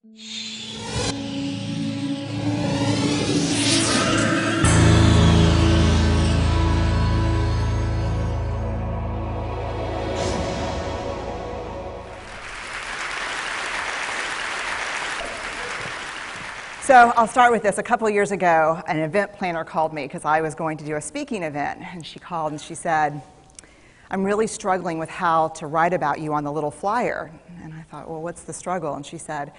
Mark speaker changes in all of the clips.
Speaker 1: So I'll start with this. A couple of years ago, an event planner called me because I was going to do a speaking event. And she called and she said, I'm really struggling with how to write about you on the little flyer. And I thought, well, what's the struggle? And she said,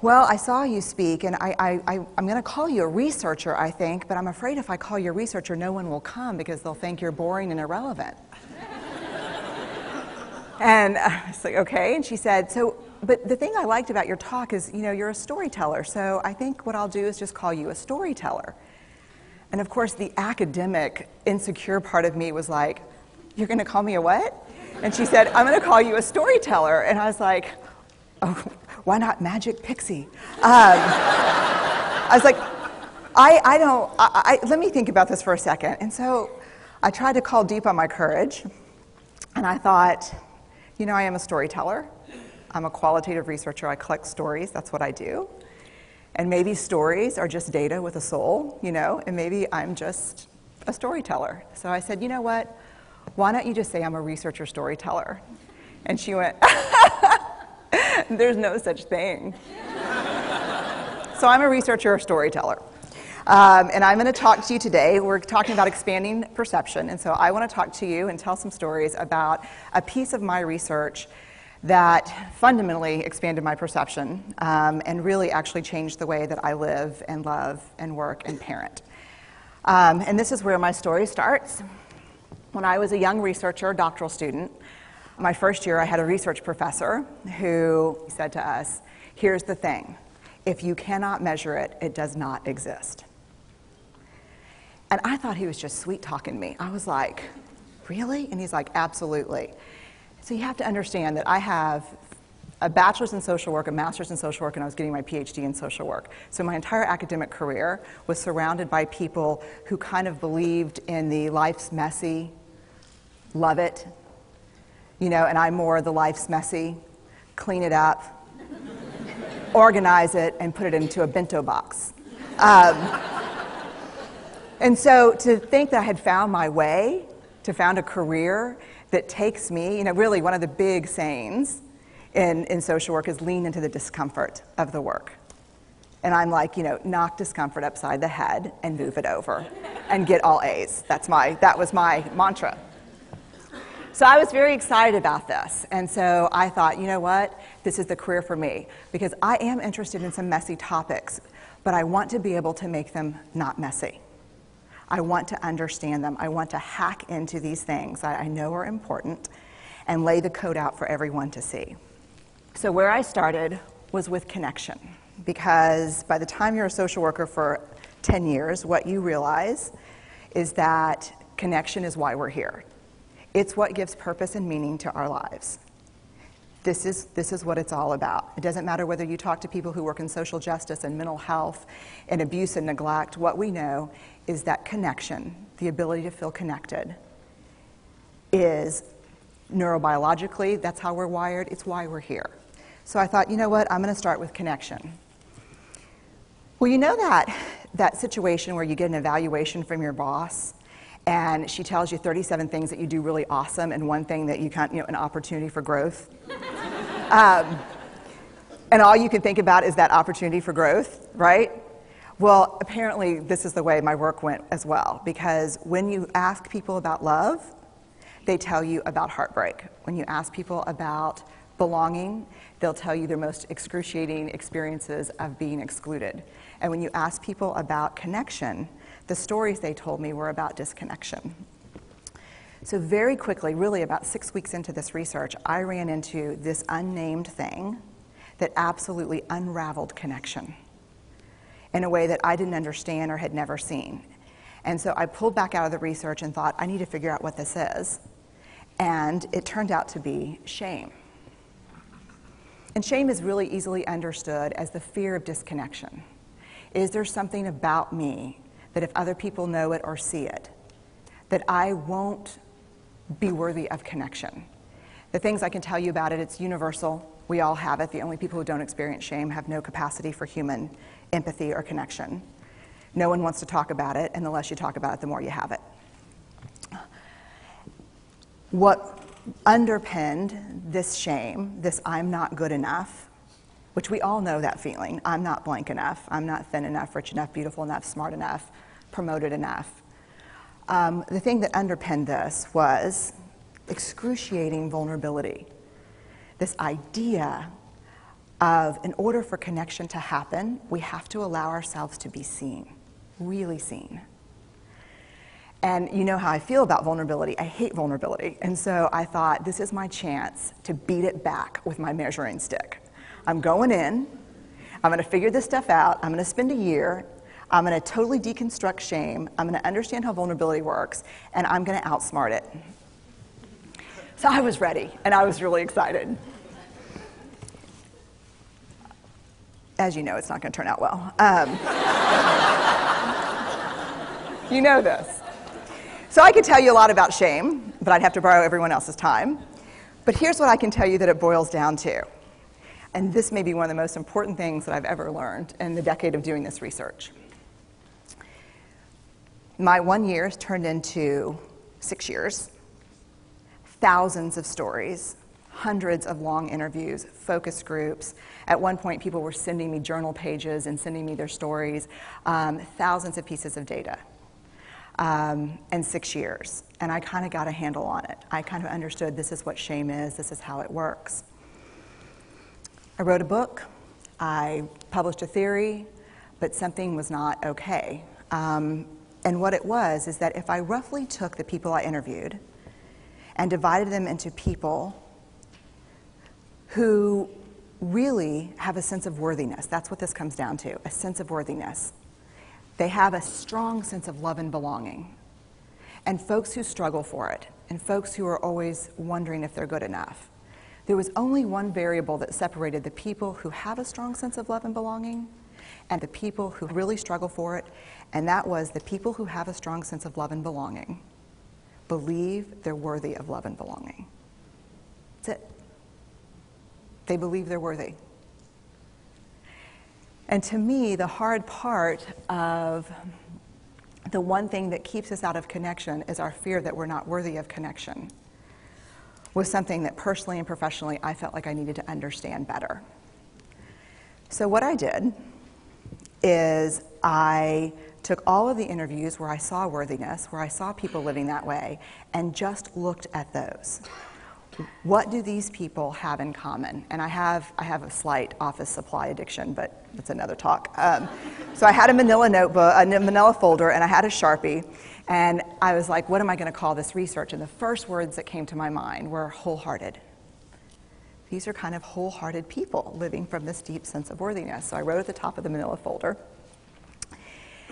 Speaker 1: well, I saw you speak, and I'm going to call you a researcher, I think, but I'm afraid if I call you a researcher, no one will come because they'll think you're boring and irrelevant. And I was like, okay. And she said, but the thing I liked about your talk is, you're a storyteller, so I think what I'll do is just call you a storyteller. And of course, the academic, insecure part of me was like, you're going to call me a what? And she said, I'm going to call you a storyteller. And I was like, oh, why not Magic Pixie? I was like, let me think about this for a second. And so I tried to call deep on my courage, and I thought, I am a storyteller. I'm a qualitative researcher. I collect stories. That's what I do. And maybe stories are just data with a soul, and maybe I'm just a storyteller. So I said, you know what? Why don't you just say I'm a researcher storyteller? And she went, there's no such thing. So I'm a researcher storyteller. And I'm going to talk to you today. We're talking about expanding perception. And so I want to talk to you and tell some stories about a piece of my research that fundamentally expanded my perception and really actually changed the way that I live and love and work and parent. And this is where my story starts. When I was a young researcher, doctoral student, my first year I had a research professor who said to us, here's the thing, if you cannot measure it, it does not exist. And I thought he was just sweet-talking me. I was like, really? And he's like, absolutely. So you have to understand that I have a bachelor's in social work, a master's in social work, and I was getting my PhD in social work. So my entire academic career was surrounded by people who kind of believed in the life's messy, love it, and I'm more the life's messy, clean it up, organize it, and put it into a bento box. And so to think that I had found my way, to found a career that takes me, really one of the big sayings in social work is lean into the discomfort of the work. And I'm like, knock discomfort upside the head and move it over and get all A's. That was my mantra. So I was very excited about this. And so I thought, you know what? This is the career for me because I am interested in some messy topics, but I want to be able to make them not messy. I want to understand them. I want to hack into these things that I know are important and lay the code out for everyone to see. So where I started was with connection, because by the time you're a social worker for 10 years, what you realize is that connection is why we're here. It's what gives purpose and meaning to our lives. This is what it's all about. It doesn't matter whether you talk to people who work in social justice and mental health and abuse and neglect. What we know is that connection, the ability to feel connected, is neurobiologically, that's how we're wired, it's why we're here. So I thought, you know what, I'm going to start with connection. Well, you know that situation where you get an evaluation from your boss and she tells you 37 things that you do really awesome and one thing that you can't, an opportunity for growth. And all you can think about is that opportunity for growth, right? Well, apparently this is the way my work went as well, because when you ask people about love, they tell you about heartbreak. When you ask people about belonging, they'll tell you their most excruciating experiences of being excluded. And when you ask people about connection, the stories they told me were about disconnection. So very quickly, really about 6 weeks into this research, I ran into this unnamed thing that absolutely unraveled connection in a way that I didn't understand or had never seen. And so I pulled back out of the research and thought, I need to figure out what this is. And it turned out to be shame. And shame is really easily understood as the fear of disconnection. Is there something about me that if other people know it or see it, that I won't be worthy of connection? The things I can tell you about it, it's universal. We all have it. The only people who don't experience shame have no capacity for human empathy or connection. No one wants to talk about it, and the less you talk about it, the more you have it. What underpinned this shame, this I'm not good enough, which we all know that feeling, I'm not blank enough, I'm not thin enough, rich enough, beautiful enough, smart enough, promoted enough. The thing that underpinned this was excruciating vulnerability. This idea of, in order for connection to happen, we have to allow ourselves to be seen, really seen. And you know how I feel about vulnerability. I hate vulnerability. And so I thought, this is my chance to beat it back with my measuring stick. I'm going in, I'm going to figure this stuff out, I'm going to spend a year, I'm going to totally deconstruct shame, I'm going to understand how vulnerability works, and I'm going to outsmart it. So I was ready, and I was really excited. As you know, it's not going to turn out well. You know this. So I could tell you a lot about shame, but I'd have to borrow everyone else's time. But here's what I can tell you that it boils down to. And this may be one of the most important things that I've ever learned in the decade of doing this research. My 1 year has turned into 6 years, thousands of stories, hundreds of long interviews, focus groups. At one point, people were sending me journal pages and sending me their stories, thousands of pieces of data, and 6 years. And I kind of got a handle on it. I kind of understood this is what shame is, this is how it works. I wrote a book, I published a theory, but something was not okay. And what it was is that if I roughly took the people I interviewed and divided them into people who really have a sense of worthiness. That's what this comes down to, a sense of worthiness. They have a strong sense of love and belonging. And folks who struggle for it, and folks who are always wondering if they're good enough. There was only one variable that separated the people who have a strong sense of love and belonging and the people who really struggle for it, and that was the people who have a strong sense of love and belonging believe they're worthy of love and belonging. That's it. They believe they're worthy. And to me, the hard part of the one thing that keeps us out of connection is our fear that we're not worthy of connection, was something that personally and professionally I felt like I needed to understand better. So what I did is I took all of the interviews where I saw worthiness, where I saw people living that way, and just looked at those. What do these people have in common? And I have a slight office supply addiction, but that's another talk. So I had a manila notebook, a manila folder, and I had a Sharpie, and I was like, what am I going to call this research? And the first words that came to my mind were wholehearted. These are kind of wholehearted people living from this deep sense of worthiness. So I wrote at the top of the manila folder,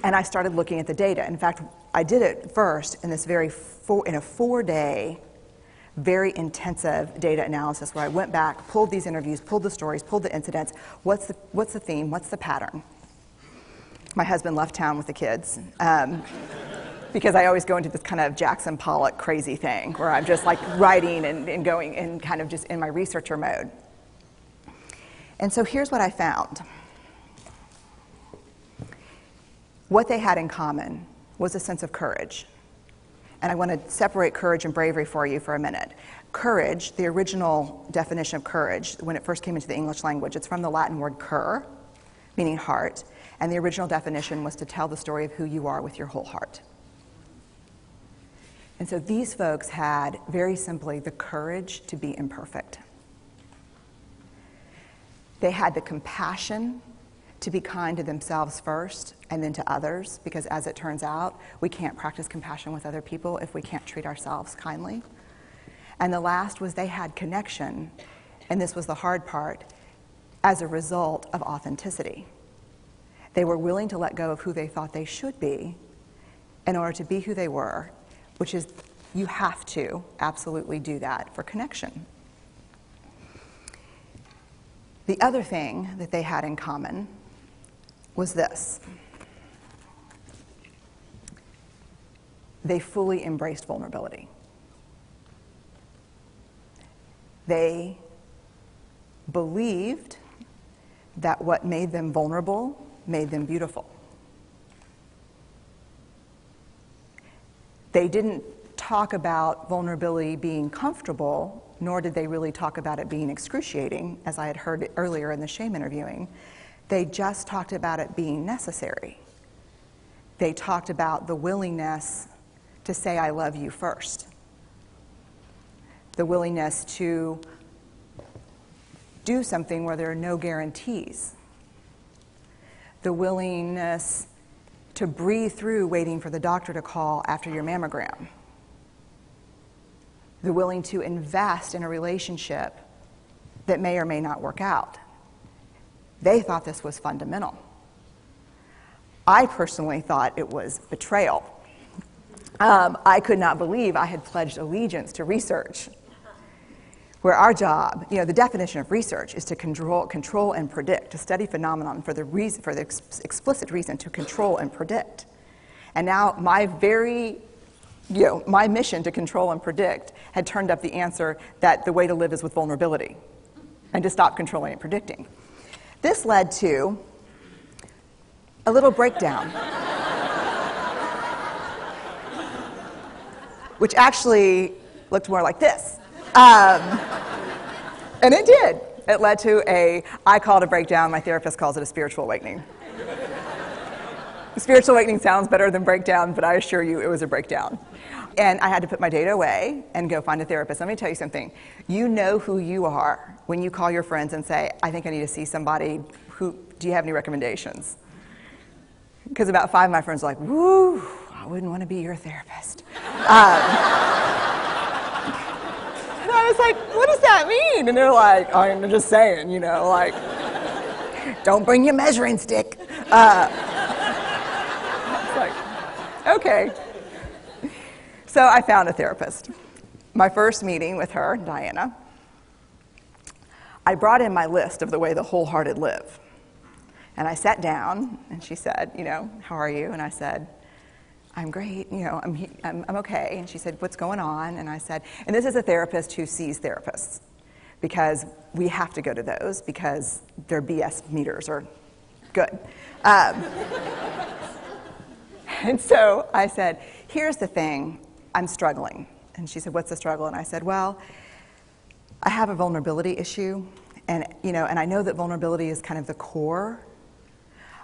Speaker 1: and I started looking at the data. In fact, I did it first in this in a 4-day, very intensive data analysis where I went back, pulled these interviews, pulled the stories, pulled the incidents. What's the theme? What's the pattern? My husband left town with the kids because I always go into this kind of Jackson Pollock crazy thing where I'm just like writing and going and kind of just in my researcher mode. And so here's what I found. What they had in common was a sense of courage. And I want to separate courage and bravery for you for a minute. Courage, the original definition of courage, when it first came into the English language, it's from the Latin word cur, meaning heart. And the original definition was to tell the story of who you are with your whole heart. And so these folks had, very simply, the courage to be imperfect. They had the compassion to be kind to themselves first and then to others, because as it turns out, we can't practice compassion with other people if we can't treat ourselves kindly. And the last was they had connection, and this was the hard part, as a result of authenticity. They were willing to let go of who they thought they should be in order to be who they were, which is, you have to absolutely do that for connection. The other thing that they had in common was this. They fully embraced vulnerability. They believed that what made them vulnerable made them beautiful. They didn't talk about vulnerability being comfortable, nor did they really talk about it being excruciating, as I had heard earlier in the shame interviewing. They just talked about it being necessary. They talked about the willingness to say, I love you first. The willingness to do something where there are no guarantees. The willingness to breathe through waiting for the doctor to call after your mammogram. The willing to invest in a relationship that may or may not work out. They thought this was fundamental. I personally thought it was betrayal. I could not believe I had pledged allegiance to research, where our job, the definition of research is to control and predict, to study phenomenon for the explicit reason to control and predict. And now my mission to control and predict had turned up the answer that the way to live is with vulnerability and to stop controlling and predicting. This led to a little breakdown, which actually looked more like this. And it did. It led to I call it a breakdown, my therapist calls it a spiritual awakening. Spiritual awakening sounds better than breakdown, but I assure you it was a breakdown. And I had to put my data away and go find a therapist. Let me tell you something. You know who you are when you call your friends and say, I think I need to see somebody. Do you have any recommendations? Because about 5 of my friends are like, woo, I wouldn't want to be your therapist. And I was like, what does that mean? And they're like, oh, I'm just saying, don't bring your measuring stick. It's like, okay. So I found a therapist. My first meeting with her, Diana, I brought in my list of the way the wholehearted live. And I sat down, and she said, how are you? And I said, I'm great, I'm okay. And she said, what's going on? And I said, and this is a therapist who sees therapists, because we have to go to those because their BS meters are good. And so I said, here's the thing, I'm struggling. And she said, what's the struggle? And I said, well, I have a vulnerability issue, and I know that vulnerability is kind of the core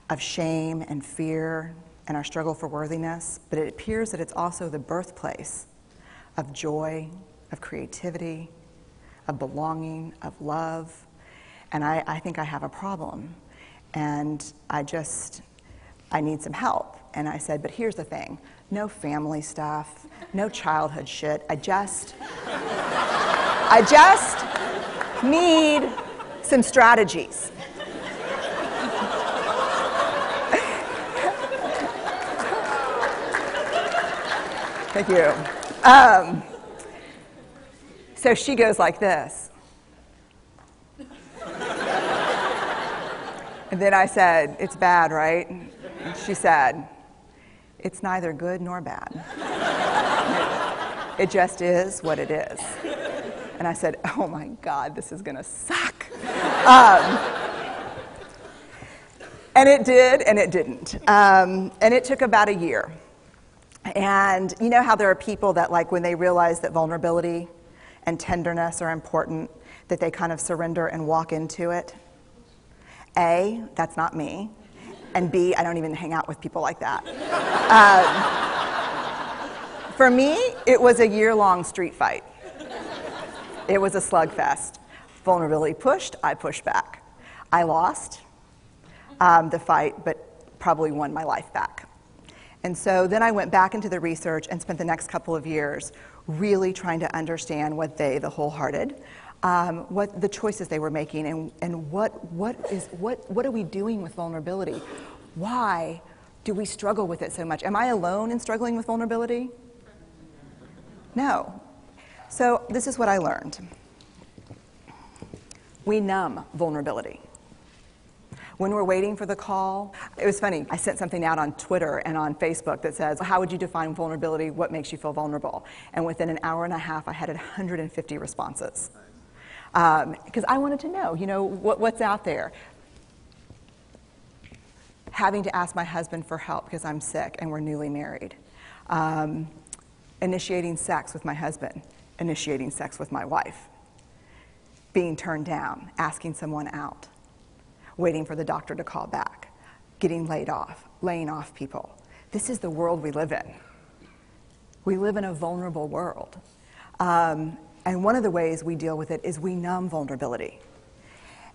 Speaker 1: of shame and fear and our struggle for worthiness, but it appears that it's also the birthplace of joy, of creativity, of belonging, of love, and I think I have a problem, and I need some help. And I said, but here's the thing, no family stuff, no childhood shit, I just need some strategies. Thank you. So she goes like this. And then I said, it's bad, right? And she said, it's neither good nor bad. It just is what it is. And I said, oh my God, this is gonna suck. And it did, and it didn't. And it took about a year. And you know how there are people that, like, when they realize that vulnerability and tenderness are important, that they kind of surrender and walk into it? A, that's not me. And B, I don't even hang out with people like that. For me, it was a year-long street fight. It was a slugfest. Vulnerability pushed, I pushed back. I lost the fight, but probably won my life back. And so then I went back into the research and spent the next couple of years really trying to understand what the wholehearted, what the choices they were making, and what are we doing with vulnerability? Why do we struggle with it so much? Am I alone in struggling with vulnerability? No. So this is what I learned. We numb vulnerability. When we're waiting for the call, it was funny, I sent something out on Twitter and on Facebook that says, how would you define vulnerability? What makes you feel vulnerable? And within an hour and a half, I had 150 responses. because I wanted to know, what's out there. Having to ask my husband for help because I'm sick and we're newly married. Initiating sex with my husband. Initiating sex with my wife. Being turned down. Asking someone out. Waiting for the doctor to call back. Getting laid off. Laying off people. This is the world we live in. We live in a vulnerable world. And one of the ways we deal with it is we numb vulnerability.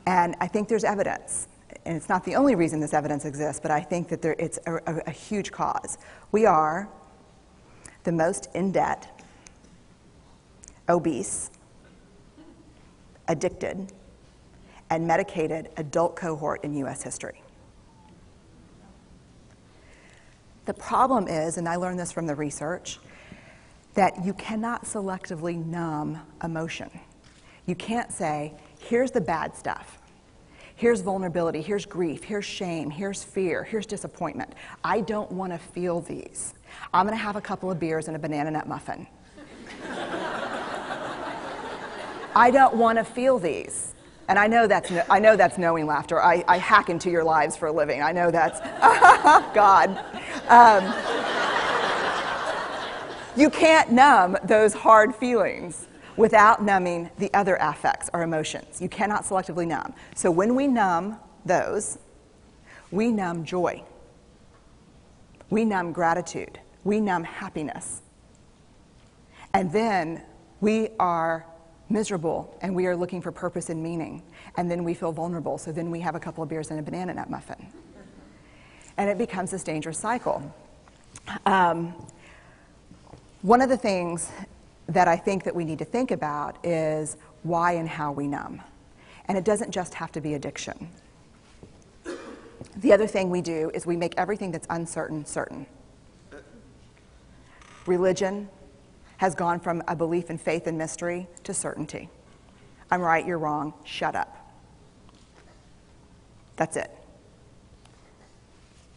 Speaker 1: And I think there's evidence. And it's not the only reason this evidence exists, but I think that it's a huge cause. We are the most in debt, obese, addicted, and medicated adult cohort in U.S. history. The problem is, and I learned this from the research, that you cannot selectively numb emotion. You can't say, here's the bad stuff. Here's vulnerability, here's grief, here's shame, here's fear, here's disappointment. I don't want to feel these. I'm going to have a couple of beers and a banana nut muffin. I don't want to feel these. And I know that's knowing laughter. I hack into your lives for a living. I know that's, God. You can't numb those hard feelings without numbing the other affects or emotions. You cannot selectively numb. So when we numb those, we numb joy. We numb gratitude. We numb happiness. And then we are miserable and we are looking for purpose and meaning. And then we feel vulnerable. So then we have a couple of beers and a banana nut muffin. And it becomes this dangerous cycle. One of the things that I think that we need to think about is why and how we numb. And it doesn't just have to be addiction. The other thing we do is we make everything that's uncertain certain. Religion has gone from a belief in faith and mystery to certainty. I'm right, you're wrong, shut up. That's it.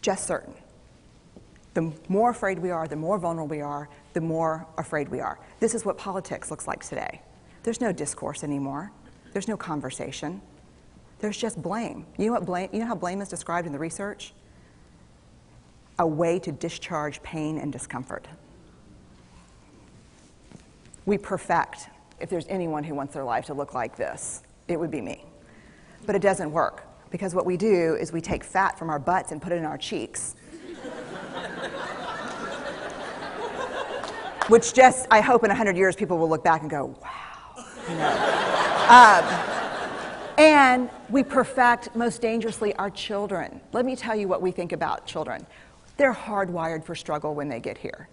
Speaker 1: Just certain. The more afraid we are, the more vulnerable we are, the more afraid we are. This is what politics looks like today. There's no discourse anymore. There's no conversation. There's just blame. You know how blame is described in the research? A way to discharge pain and discomfort. We perfect. If there's anyone who wants their life to look like this, it would be me. But it doesn't work, because what we do is we take fat from our butts and put it in our cheeks. Which just, I hope in 100 years people will look back and go, wow. And we perfect, most dangerously, our children. Let me tell you what we think about children. They're hardwired for struggle when they get here.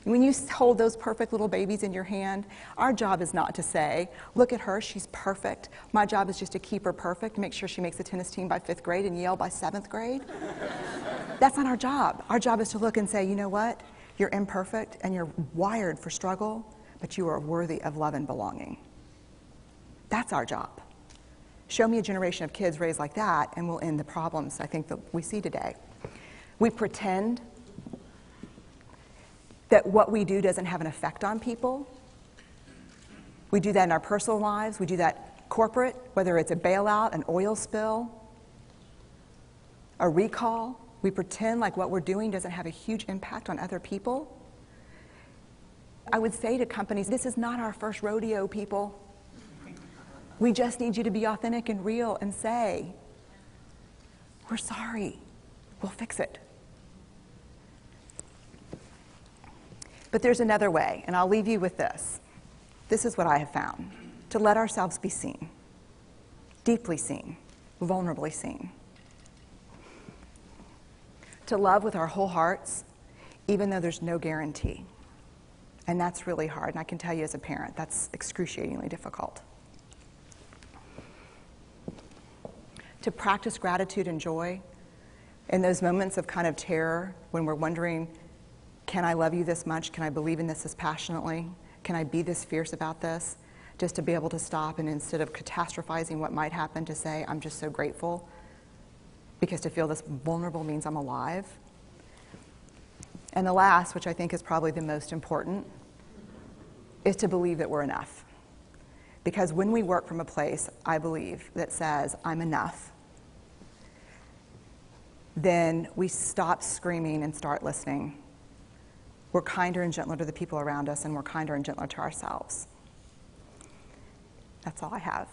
Speaker 1: When you hold those perfect little babies in your hand, our job is not to say, look at her, she's perfect. My job is just to keep her perfect, make sure she makes the tennis team by 5th grade and Yale by 7th grade. That's not our job. Our job is to look and say, you know what? You're imperfect and you're wired for struggle, but you are worthy of love and belonging. That's our job. Show me a generation of kids raised like that and we'll end the problems I think that we see today. We pretend that what we do doesn't have an effect on people. We do that in our personal lives. We do that corporate, whether it's a bailout, an oil spill, a recall. We pretend like what we're doing doesn't have a huge impact on other people. I would say to companies, this is not our first rodeo, people. We just need you to be authentic and real and say, we're sorry, we'll fix it. But there's another way, and I'll leave you with this. This is what I have found. To let ourselves be seen, deeply seen, vulnerably seen. To love with our whole hearts, even though there's no guarantee. And that's really hard, and I can tell you as a parent, that's excruciatingly difficult. To practice gratitude and joy in those moments of kind of terror when we're wondering, can I love you this much? Can I believe in this as passionately? Can I be this fierce about this? Just to be able to stop and instead of catastrophizing what might happen, to say, I'm just so grateful. Because to feel this vulnerable means I'm alive. And the last, which I think is probably the most important, is to believe that we're enough. Because when we work from a place, I believe, that says, I'm enough, then we stop screaming and start listening. We're kinder and gentler to the people around us, and we're kinder and gentler to ourselves. That's all I have.